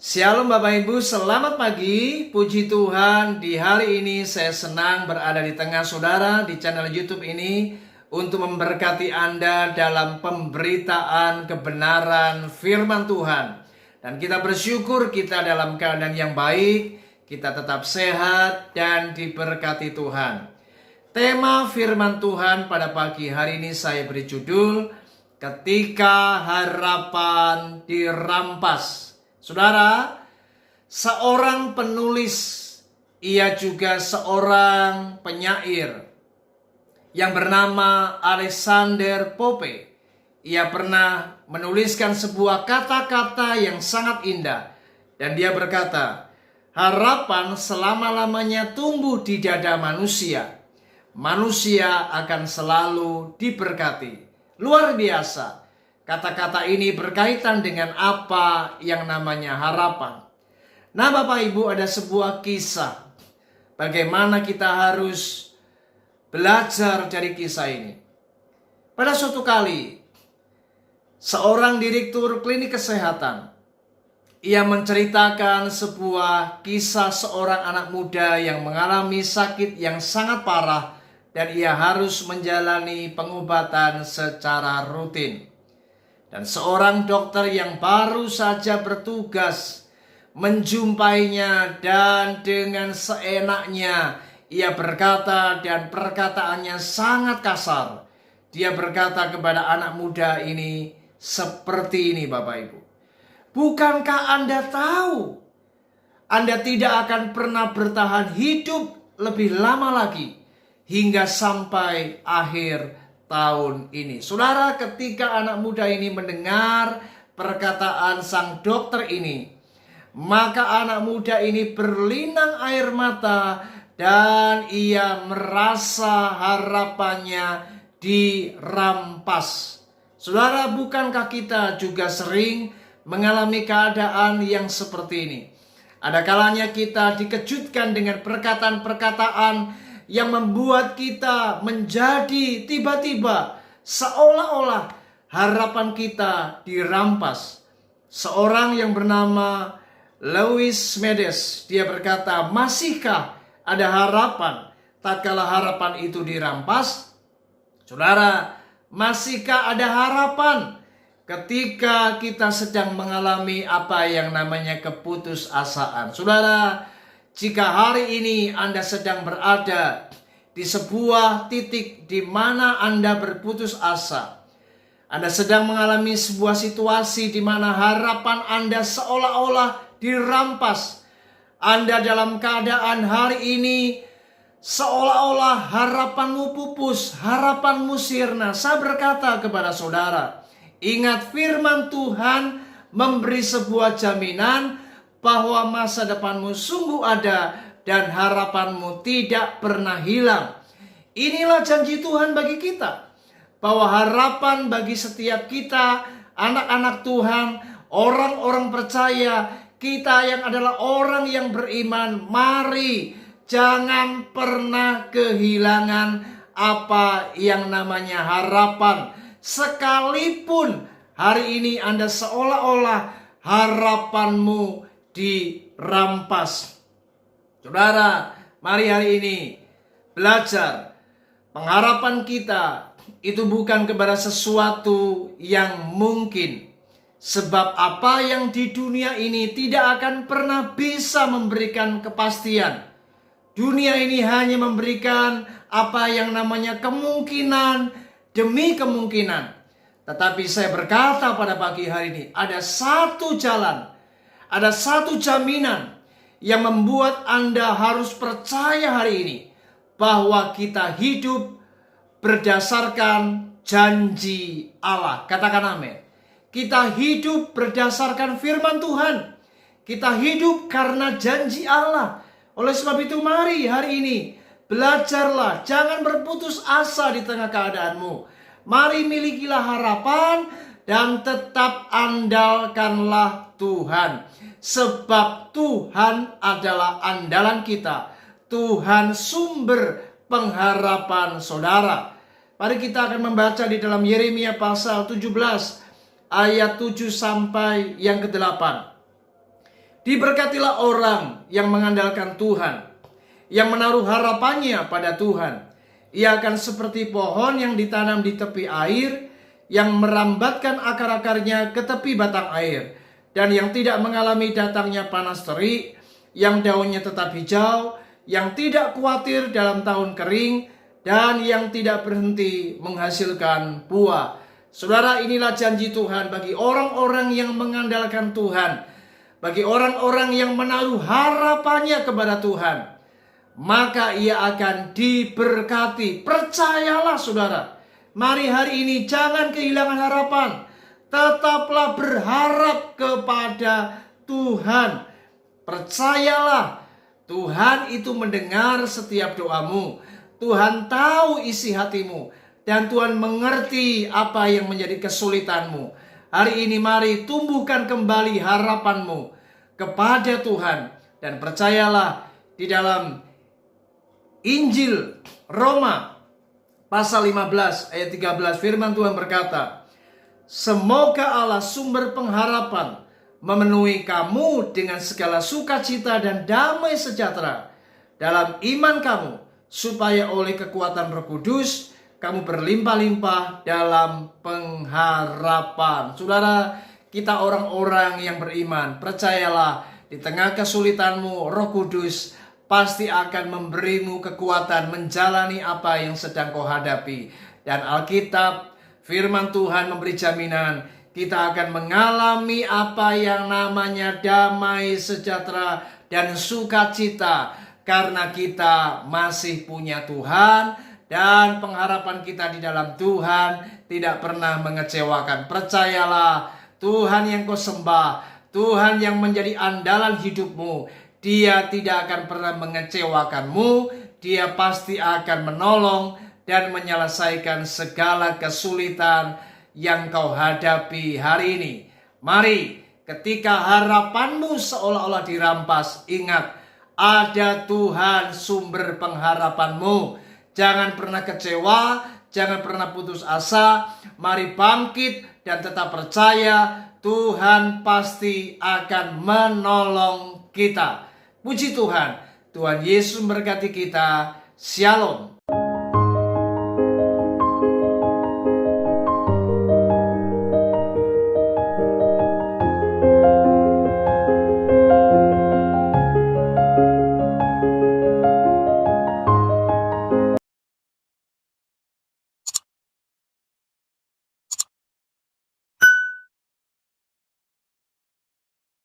Shalom Bapak Ibu, selamat pagi. Puji Tuhan, di hari ini saya senang berada di tengah saudara di channel YouTube ini untuk memberkati Anda dalam pemberitaan kebenaran firman Tuhan. Dan kita bersyukur kita dalam keadaan yang baik, kita tetap sehat dan diberkati Tuhan. Tema firman Tuhan pada pagi hari ini saya beri judul, Ketika Harapan Dirampas. Saudara, seorang penulis, ia juga seorang penyair yang bernama Alexander Pope. Ia pernah menuliskan sebuah kata-kata yang sangat indah. Dan dia berkata, harapan selama-lamanya tumbuh di dada manusia. Manusia akan selalu diberkati. Luar biasa. Kata-kata ini berkaitan dengan apa yang namanya harapan. Nah Bapak Ibu, ada sebuah kisah. Bagaimana kita harus belajar dari kisah ini. Pada suatu kali, seorang direktur klinik kesehatan, ia menceritakan sebuah kisah seorang anak muda yang mengalami sakit yang sangat parah dan ia harus menjalani pengobatan secara rutin. Dan seorang dokter yang baru saja bertugas menjumpainya dan dengan seenaknya ia berkata dan perkataannya sangat kasar. Dia berkata kepada anak muda ini seperti ini Bapak Ibu. Bukankah Anda tahu Anda tidak akan pernah bertahan hidup lebih lama lagi hingga sampai akhir tahun ini. Saudara, ketika anak muda ini mendengar perkataan sang dokter ini, maka anak muda ini berlinang air mata dan ia merasa harapannya dirampas. Saudara, bukankah kita juga sering mengalami keadaan yang seperti ini? Ada kalanya kita dikejutkan dengan perkataan-perkataan yang membuat kita menjadi tiba-tiba seolah-olah harapan kita dirampas. Seorang yang bernama Louis Medes, dia berkata, masihkah ada harapan tatkala harapan itu dirampas? Saudara, masihkah ada harapan ketika kita sedang mengalami apa yang namanya keputusasaan? Saudara, jika hari ini Anda sedang berada di sebuah titik di mana Anda berputus asa, Anda sedang mengalami sebuah situasi di mana harapan Anda seolah-olah dirampas, Anda dalam keadaan hari ini seolah-olah harapanmu pupus, harapanmu sirna. Saya berkata kepada saudara, ingat firman Tuhan memberi sebuah jaminan bahwa masa depanmu sungguh ada dan harapanmu tidak pernah hilang. Inilah janji Tuhan bagi kita, bahwa harapan bagi setiap kita, anak-anak Tuhan, orang-orang percaya, kita yang adalah orang yang beriman, mari jangan pernah kehilangan apa yang namanya harapan. Sekalipun hari ini Anda seolah-olah harapanmu dirampas. Saudara, mari hari ini belajar. Pengharapan kita itu bukan kepada sesuatu yang mungkin. Sebab apa yang di dunia ini tidak akan pernah bisa memberikan kepastian. Dunia ini hanya memberikan apa yang namanya kemungkinan demi kemungkinan. Tetapi saya berkata pada pagi hari ini, ada satu jalan, ada satu jaminan yang membuat Anda harus percaya hari ini, bahwa kita hidup berdasarkan janji Allah. Katakan amin. Kita hidup berdasarkan firman Tuhan. Kita hidup karena janji Allah. Oleh sebab itu mari hari ini belajarlah, jangan berputus asa di tengah keadaanmu. Mari milikilah harapan dan tetap andalkanlah Tuhan. Sebab Tuhan adalah andalan kita. Tuhan sumber pengharapan saudara. Mari kita akan membaca di dalam Yeremia pasal 17 ayat 7 sampai yang ke-8. Diberkatilah orang yang mengandalkan Tuhan, yang menaruh harapannya pada Tuhan. Ia akan seperti pohon yang ditanam di tepi air, yang merambatkan akar-akarnya ke tepi batang air, dan yang tidak mengalami datangnya panas terik, yang daunnya tetap hijau, yang tidak khawatir dalam tahun kering, dan yang tidak berhenti menghasilkan buah. Saudara, inilah janji Tuhan bagi orang-orang yang mengandalkan Tuhan, bagi orang-orang yang menaruh harapannya kepada Tuhan, maka ia akan diberkati. Percayalah saudara. Mari hari ini jangan kehilangan harapan. Tetaplah berharap kepada Tuhan. Percayalah, Tuhan itu mendengar setiap doamu. Tuhan tahu isi hatimu, dan Tuhan mengerti apa yang menjadi kesulitanmu. Hari ini mari tumbuhkan kembali harapanmu kepada Tuhan. Dan percayalah, di dalam Injil Roma pasal 15 ayat 13 firman Tuhan berkata, semoga Allah sumber pengharapan memenuhi kamu dengan segala sukacita dan damai sejahtera dalam iman kamu, supaya oleh kekuatan Roh Kudus kamu berlimpah-limpah dalam pengharapan. Saudara, kita orang-orang yang beriman, percayalah, di tengah kesulitanmu, Roh Kudus pasti akan memberimu kekuatan menjalani apa yang sedang kau hadapi. Dan Alkitab, firman Tuhan memberi jaminan, kita akan mengalami apa yang namanya damai sejahtera dan sukacita, karena kita masih punya Tuhan. Dan pengharapan kita di dalam Tuhan tidak pernah mengecewakan. Percayalah, Tuhan yang kau sembah, Tuhan yang menjadi andalan hidupmu, Dia tidak akan pernah mengecewakanmu. Dia pasti akan menolong dan menyelesaikan segala kesulitan yang kau hadapi hari ini. Mari, ketika harapanmu seolah-olah dirampas, ingat, ada Tuhan sumber pengharapanmu. Jangan pernah kecewa, jangan pernah putus asa. Mari bangkit dan tetap percaya, Tuhan pasti akan menolong kita. Puji Tuhan, Tuhan Yesus memberkati kita. Shalom.